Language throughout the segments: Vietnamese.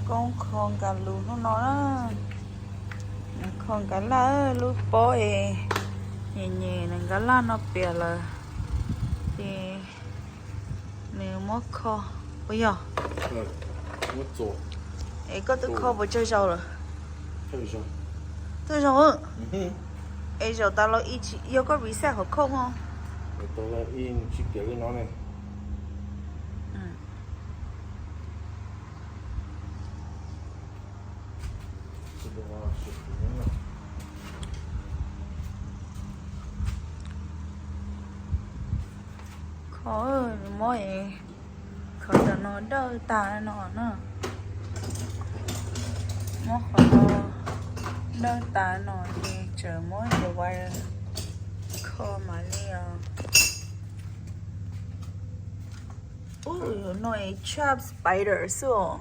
con cả lù nó nói đó con cả lá lú bói nhẹ nhẹ này cả lá nó bè là thì nếu mất kho bây giờ mất rồi ấy có tôi kho vừa chơi rồi chơi rồi tôi rồi ấy giờ tao lo ít yêu có reset hộp không không tôi là in chỉ kiểu cái nó này khó ơi mỗi khó cho nó đỡ tà nó nữa mỗi khó đỡ tà nó thì chờ mỗi giờ quay khó mà liền ui nó trap spider sao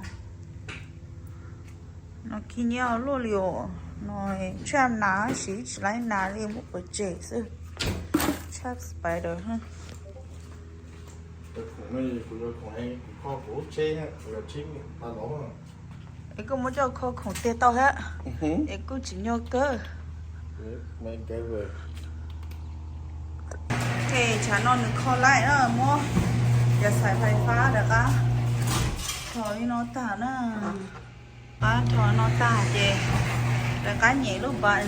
nó kia nhau luôn liều nó trap ná chỉ lại ná liền một bữa chế sao trap spider ha mấy của anh kho của chế là chính ta nói em có muốn cho kho khổng tê tao hết em cũng chỉ nhớ cơ mấy cái về thì chả non được kho lại nữa mua giờ xàiไฟฟ้า được á thôi nó tả nó thôi nó tả chị là cái nhẹ lúc bạn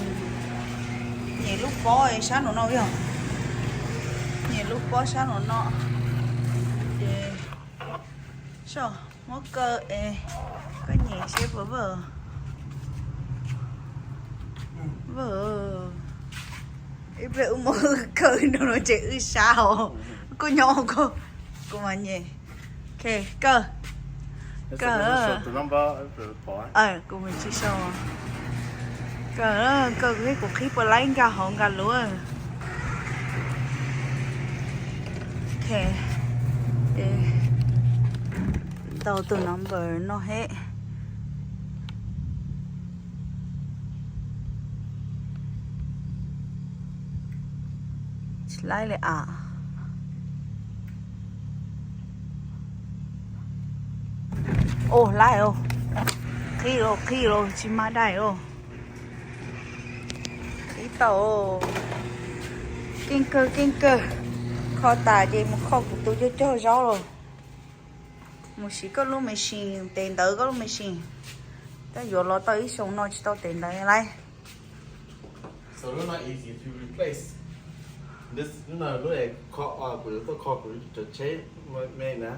nhẹ lúc bó sáng nó nói không nhẹ lúc bó sáng nó nọ sao mất cơ cái nhẹ sẽ vỡ vỡ ít về mua cơ nó chạy sao cô nhỏ cô mà nhẹ ok cơ từ năm ba bỏ cô mình chỉ sao cơ cái cuộc khí của lấy cả họ cả lúa ok tàu từ number nó hết lại lại lại khi rồi chỉ mà đây cái tàu kinh cơ kho tà gì một kho của tôi cho gió rồi một xí có lúc mình xin tiền tới có lúc mình xin cái giờ lo tới xong nó chỉ tao tiền tới lại so it's not easy to replace this nó là lúc này kho của tôi kho của chế mẹ nè